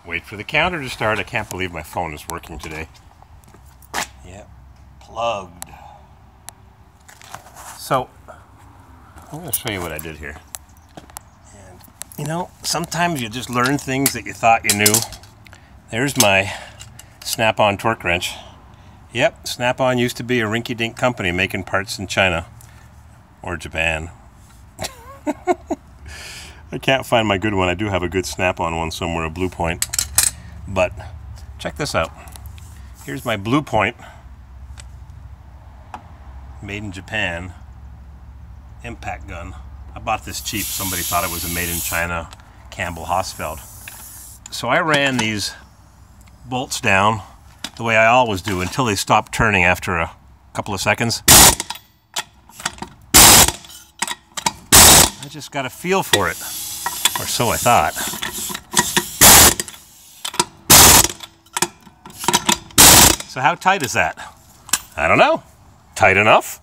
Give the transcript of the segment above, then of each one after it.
Wait for the counter to start. I can't believe my phone is working today. Yep, plugged. So, I'm going to show you what I did here. And, you know, sometimes you just learn things that you thought you knew. There's my Snap-on torque wrench. Yep, Snap-on used to be a rinky-dink company making parts in China. Or Japan. I can't find my good one. I do have a good Snap-on one somewhere, a Blue Point. But check this out. Here's my Blue Point, made in Japan, impact gun. I bought this cheap. Somebody thought it was a made in China Campbell Hausfeld. So I ran these bolts down the way I always do until they stop turning after a couple of seconds. I just got a feel for it, or so I thought. So how tight is that? I don't know. Tight enough?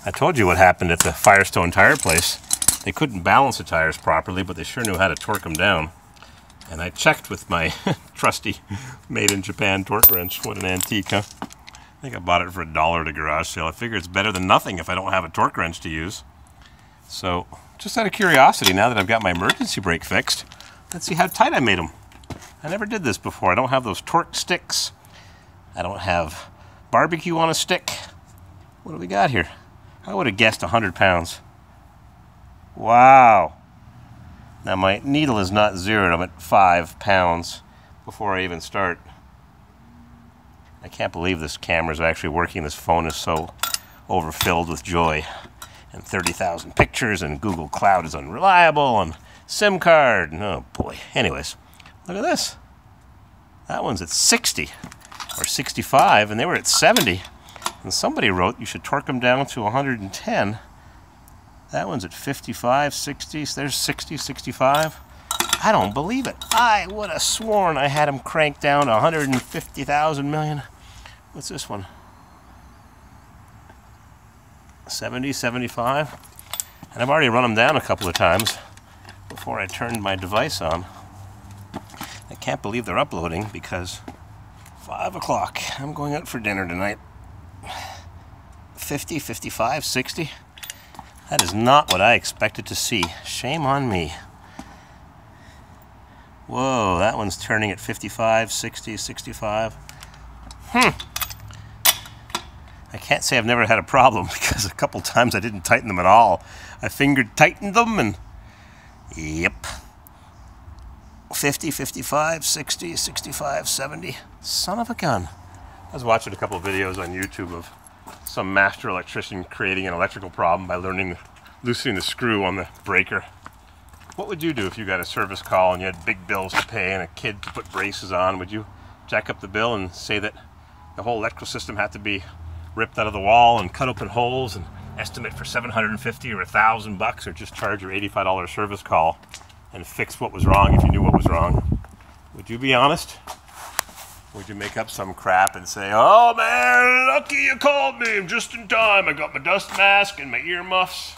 I told you what happened at the Firestone tire place. They couldn't balance the tires properly, but they sure knew how to torque them down. And I checked with my trusty made in Japan torque wrench. What an antique, huh? I think I bought it for $1 at a garage sale. I figure it's better than nothing if I don't have a torque wrench to use. So, just out of curiosity, now that I've got my emergency brake fixed, let's see how tight I made them. I never did this before. I don't have those torque sticks. I don't have barbecue on a stick. What do we got here? I would have guessed 100 pounds. Wow. Now my needle is not zeroed. I'm at 5 pounds before I even start. I can't believe this camera is actually working. This phone is so overfilled with joy. And 30,000 pictures, and Google Cloud is unreliable, and SIM card. Oh boy. Anyways, look at this. That one's at 60 or 65, and they were at 70. And somebody wrote you should torque them down to 110. That one's at 55, 60. So there's 60, 65. I don't believe it. I would have sworn I had them cranked down to 150,000 million. What's this one? 70, 75. And I've already run them down a couple of times before I turned my device on. I can't believe they're uploading because 5 o'clock. I'm going out for dinner tonight. 50, 55, 60. That is not what I expected to see. Shame on me. Whoa, that one's turning at 55, 60, 65. I can't say I've never had a problem because a couple times I didn't tighten them at all. I fingered tightened them and yep. 50, 55, 60, 65, 70. Son of a gun. I was watching a couple of videos on YouTube of some master electrician creating an electrical problem by loosening the screw on the breaker. What would you do if you got a service call and you had big bills to pay and a kid to put braces on? Would you jack up the bill and say that the whole electrical system had to be ripped out of the wall and cut open holes and estimate for $750 or $1,000, or just charge your $85 service call and fix what was wrong if you knew what was wrong? Would you be honest? Would you make up some crap and say, oh man, lucky you called me, I'm just in time. I got my dust mask and my earmuffs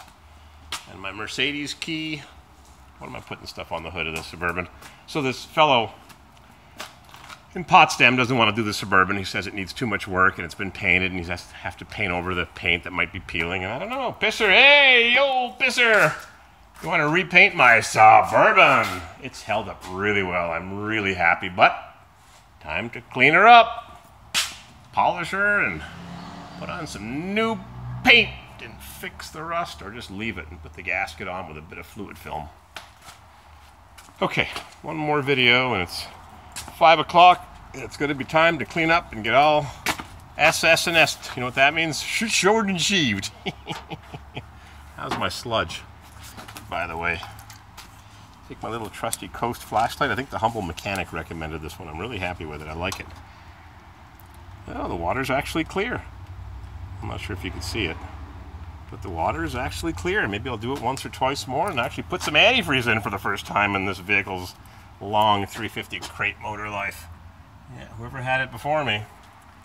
and my Mercedes key. What am I putting stuff on the hood of the Suburban? So this fellow in Potsdam doesn't want to do the Suburban. He says it needs too much work and it's been painted and he has to have to paint over the paint that might be peeling. And I don't know, Pisser, hey, yo, Pisser, you want to repaint my Suburban? It's held up really well. I'm really happy, but time to clean her up, polish her, and put on some new paint and fix the rust, or just leave it and put the gasket on with a bit of fluid film. Okay, one more video and it's 5 o'clock. It's going to be time to clean up and get all SS&S. You know what that means? Shored and sheaved. How's my sludge, by the way? Take my little trusty Coast flashlight. I think the Humble Mechanic recommended this one. I'm really happy with it. I like it. Oh, the water's actually clear. I'm not sure if you can see it, but the water is actually clear. Maybe I'll do it once or twice more and actually put some antifreeze in for the first time in this vehicle's long 350 crate motor life. Yeah, whoever had it before me.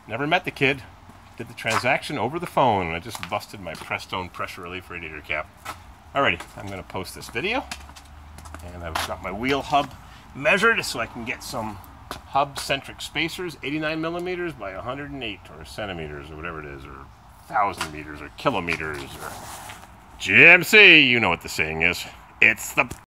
Never met the kid. Did the transaction over the phone and I just busted my Prestone pressure relief radiator cap. Alrighty, I'm going to post this video. And I've got my wheel hub measured so I can get some hub-centric spacers, 89 millimeters by 108 or centimeters or whatever it is, or 1,000 meters or kilometers or GMC. You know what the saying is. It's the